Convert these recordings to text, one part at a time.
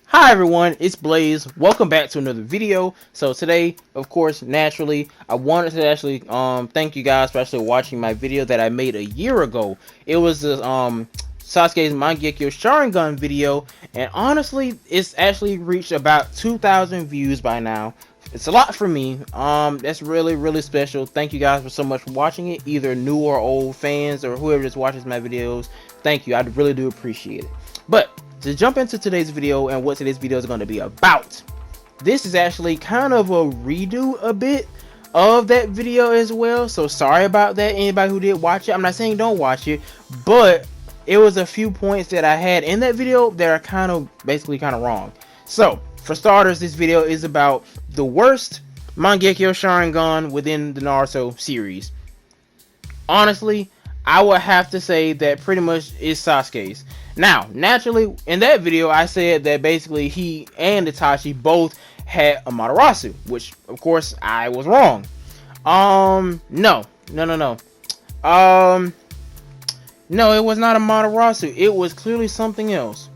Hi everyone, it's Blaze. Welcome back to another video. So today, of course, naturally, I wanted to actually thank you guys for actually watching my video that I made a year ago. It was the Sasuke's Mangekyo Sharingan video, and honestly, it's actually reached about 2,000 views by now. It's a lot for me. That's really special. Thank you guys for so much for watching it, either new or old fans or whoever just watches my videos. Thank you. I really do appreciate it. But to jump into today's video and what today's video is going to be about, this is actually kind of a redo a bit of that video as well, so sorry about that, anybody who did watch it. I'm not saying don't watch it, but it was a few points that I had in that video that are kind of wrong. So for starters, this video is about the worst Mangekyo Sharingan within the Naruto series. Honestly, I would have to say that pretty much is Sasuke's. Now, naturally, in that video, I said that basically he and Itachi both had Amaterasu, which, of course, I was wrong. No. No, it was not Amaterasu. It was clearly something else.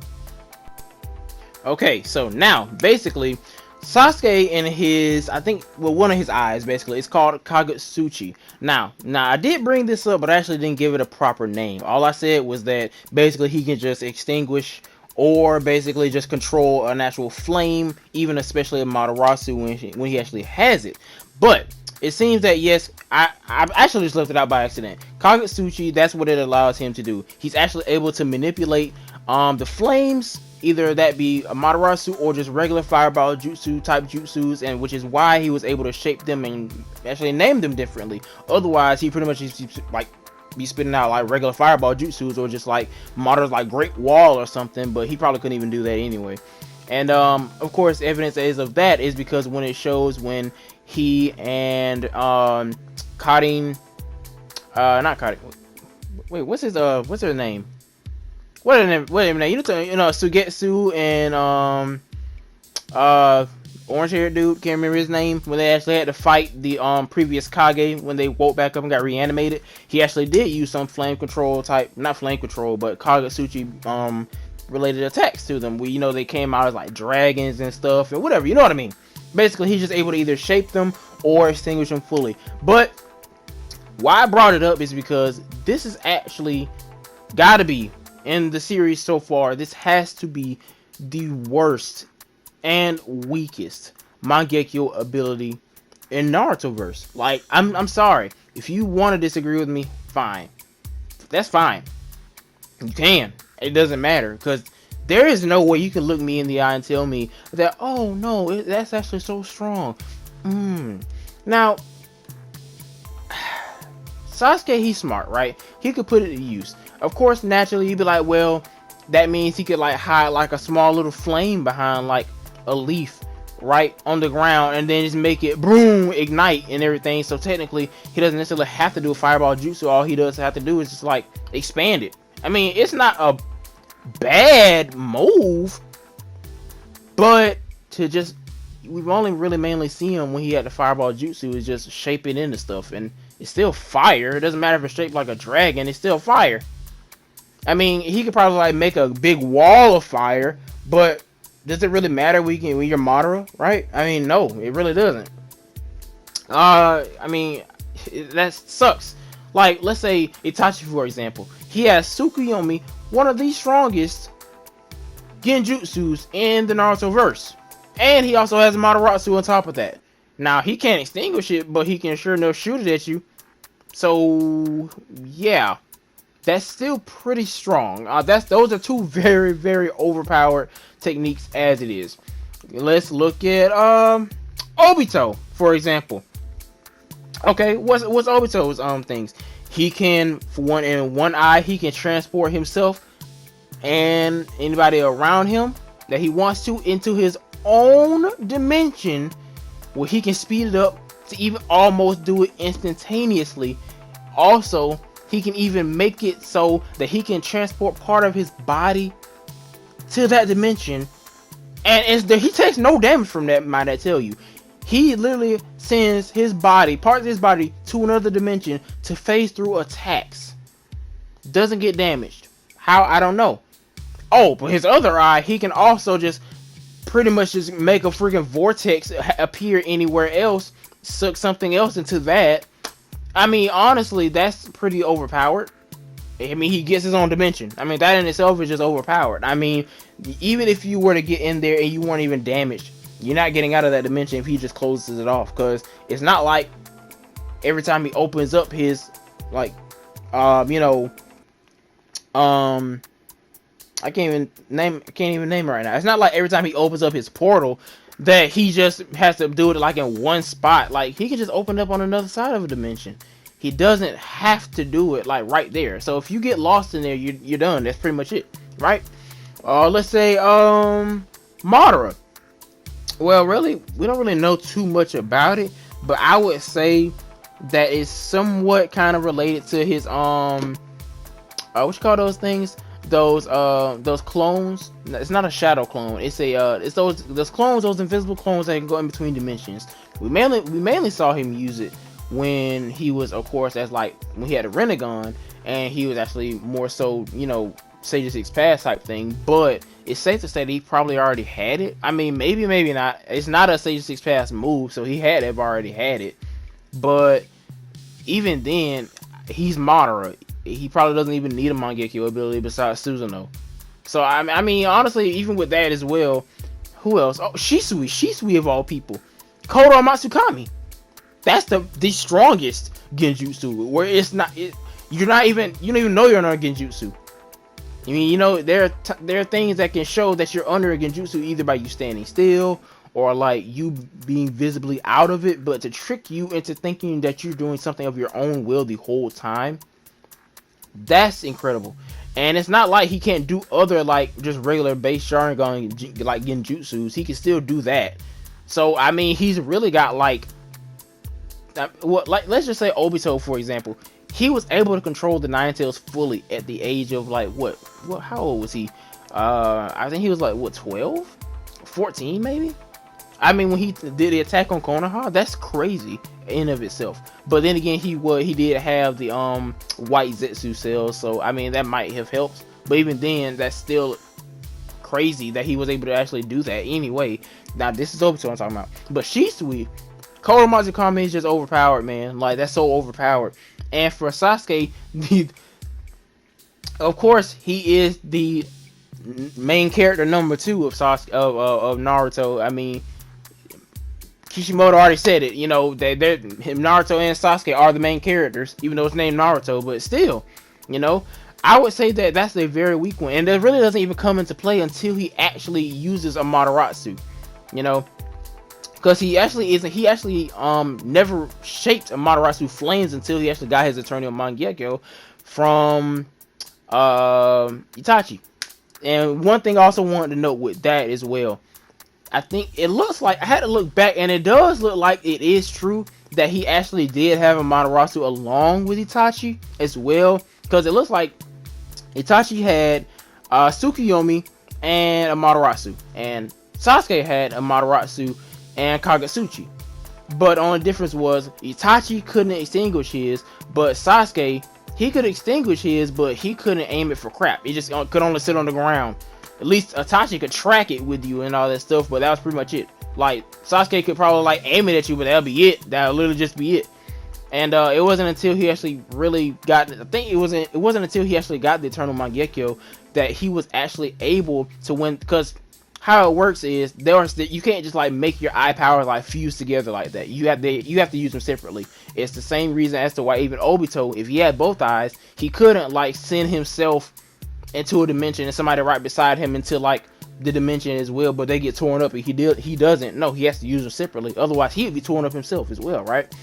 Okay, so now, basically, Sasuke in his, one of his eyes, basically, it's called Kagutsuchi. Now, I did bring this up, but I actually didn't give it a proper name. All I said was that basically he can just extinguish or basically just control an actual flame, even especially a Amaterasu when he actually has it. But it seems that yes, I actually just left it out by accident. Kagutsuchi, that's what it allows him to do. He's actually able to manipulate the flames, either that be Amaterasu or just regular fireball jutsu type jutsus, and which is why he was able to shape them and actually name them differently. Otherwise, he pretty much just like be spitting out like regular fireball jutsus or just like models like Great Wall or something, but he probably couldn't even do that anyway. And of course, evidence is of that is because when it shows when he and Karin, not Karin, wait, what's her name? What a name? Sugetsu and orange haired dude, can't remember his name, when they actually had to fight the previous Kage when they woke back up and got reanimated. He actually did use some flame control type, not flame control, but Kagutsuchi related attacks to them, where they came out as like dragons and stuff and whatever, you know what I mean. Basically, he's just able to either shape them or extinguish them fully. But why I brought it up is because this is actually gotta be, in the series so far, this has to be the worst and weakest Mangekyo ability in Narutoverse. Like, I'm sorry. If you want to disagree with me, fine. That's fine. You can. It doesn't matter, because there is no way you can look me in the eye and tell me that, oh no, that's actually so strong. Now, Sasuke, he's smart, right? He could put it to use. Of course, naturally, you'd be like, well, that means he could like hide like a small little flame behind like a leaf right on the ground and then just make it boom, ignite and everything. So technically, he doesn't necessarily have to do a fireball jutsu. All he does have to do is just like expand it. I mean, it's not a bad move, but we've only really mainly seen him when he had the fireball jutsu is just shape it into stuff, and it's still fire. It doesn't matter if it's shaped like a dragon, it's still fire. I mean, he could probably like make a big wall of fire, but does it really matter when you're Madara, right? I mean, no, it really doesn't. I mean, that sucks. Like, let's say Itachi, for example. He has Tsukuyomi, one of the strongest genjutsus in the Narutoverse. And he also has Amaterasu on top of that. Now, he can't extinguish it, but he can sure enough shoot it at you. So, yeah. That's still pretty strong. Those are two very overpowered techniques as it is. Let's look at Obito, for example. Okay, what's Obito's things? He can, for one, in one eye, he can transport himself and anybody around him that he wants to into his own dimension, where he can speed it up to even almost do it instantaneously. Also, he can even make it so that he can transport part of his body to that dimension, and he takes no damage from that, might I tell you. He literally sends his body, parts of his body, to another dimension to phase through attacks. Doesn't get damaged. How? I don't know. Oh, but his other eye, he can also just pretty much just make a freaking vortex appear anywhere else, suck something else into that. I mean, honestly, that's pretty overpowered. I mean, he gets his own dimension. I mean, that in itself is just overpowered. I mean, even if you were to get in there and you weren't even damaged, you're not getting out of that dimension if he just closes it off. Because it's not like every time he opens up his, like, you know, I can't even name it right now. It's not like every time he opens up his portal that he just has to do it like in one spot. Like, he can just open up on another side of a dimension. He doesn't have to do it like right there. So if you get lost in there, you're done. That's pretty much it, right? Let's say Madara. Well, really, we don't really know too much about it, but I would say that it's somewhat kind of related to his what you call those things? Those clones. It's not a shadow clone. It's those clones, those invisible clones that can go in between dimensions. We mainly saw him use it when he was, of course, as like when he had a Renegon, and he was actually more so, you know, Sage 6 Pass type thing. But it's safe to say that he probably already had it. I mean, maybe not. It's not a Sage 6 Pass move, so he had to have already had it. But even then, he's Madara. He probably doesn't even need a Mangekyo ability besides Susanoo. So I mean, honestly, even with that as well, who else? Oh, Shisui of all people, Kodo Matsukami. That's the strongest genjutsu. Where it's not, you don't even know you're under a genjutsu. I mean, you know, there are things that can show that you're under a genjutsu either by you standing still or like you being visibly out of it. But to trick you into thinking that you're doing something of your own will the whole time, that's incredible. And it's not like he can't do other like just regular base Sharingan like genjutsus. He can still do that. So I mean, he's really got like. Well, like let's just say Obito, for example, he was able to control the Nine Tails fully at the age of like what how old was he? I think he was like what, 12, 14 maybe. I mean, when he did the attack on Konoha, that's crazy in of itself. But then again, he did have the white Zetsu cells, so I mean that might have helped. But even then, that's still crazy that he was able to actually do that anyway. Now this is Obito I'm talking about, but Shisui. Kodo Matsukami is just overpowered, man. Like, that's so overpowered. And for Sasuke, of course, he is the main character number 2 of Naruto. I mean, Kishimoto already said it. You know, Naruto and Sasuke are the main characters, even though it's named Naruto. But still, you know, I would say that that's a very weak one. And it really doesn't even come into play until he actually uses a Mataratsu. You know, because he actually never shaped a Mataratsu flames until he actually got his Eternal Mangekyo from Itachi. And one thing I also wanted to note with that as well, I think it looks like, I had to look back, and it does look like it is true that he actually did have a Mataratsu along with Itachi as well, because it looks like Itachi had Tsukuyomi and a Mataratsu, and Sasuke had a Mataratsu and Kagetsuchi. But the only difference was Itachi couldn't extinguish his, but Sasuke, he could extinguish his, but he couldn't aim it for crap. He just could only sit on the ground. At least Itachi could track it with you and all that stuff, but that was pretty much it. Like, Sasuke could probably like aim it at you, but that'll be it. That'll literally just be it. And it wasn't until he actually really got, I think it wasn't until he actually got the Eternal Mangekyo that he was actually able to win. Because how it works is you can't just like make your eye powers like fuse together like that. You have to use them separately. It's the same reason as to why even Obito, if he had both eyes, he couldn't like send himself into a dimension and somebody right beside him into like the dimension as well, but they get torn up and he doesn't. No, he has to use them separately. Otherwise, he'd be torn up himself as well, right?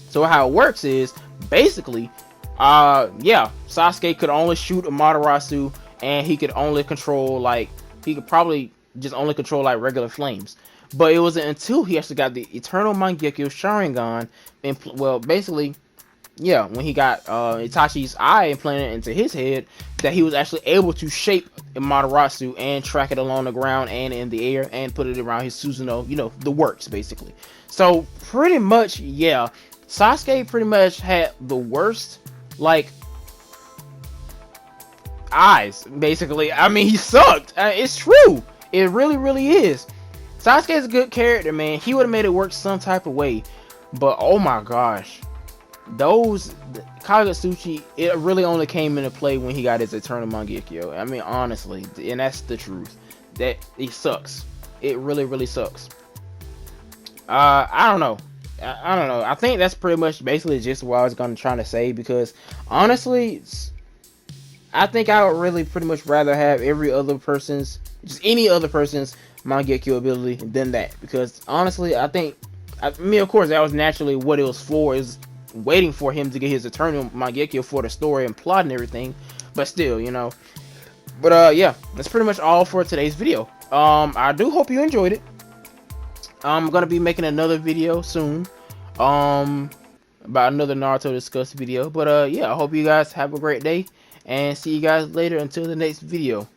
So how it works is basically, Sasuke could only shoot a Mataratsu, and he could only control like. He could probably just only control like regular flames. But it wasn't until he actually got the Eternal Mangekyo Sharingan, and well, basically, yeah, when he got Itachi's eye implanted into his head, that he was actually able to shape a Mataratsu and track it along the ground and in the air and put it around his Susanoo, you know, the works basically. So pretty much, yeah, Sasuke pretty much had the worst, like, eyes, basically. I mean, he sucked. It's true. It really, really is. Sasuke is a good character, man. He would have made it work some type of way. But oh my gosh, those Kagetsuchi, it really only came into play when he got his Eternal Mangekyo. I mean, honestly, and that's the truth. That it sucks. It really, really sucks. I don't know. I don't know. I think that's pretty much basically just what I was gonna try to say, because honestly, I think I would really pretty much rather have every other person's, just any other person's Mangekyo ability than that, because honestly, I think, I mean, of course, that was naturally what it was for, is waiting for him to get his Eternal Mangekyo for the story and plot and everything, but still, you know. But yeah, that's pretty much all for today's video. I do hope you enjoyed it. I'm gonna be making another video soon, about another Naruto discuss video. But yeah, I hope you guys have a great day, and see you guys later until the next video.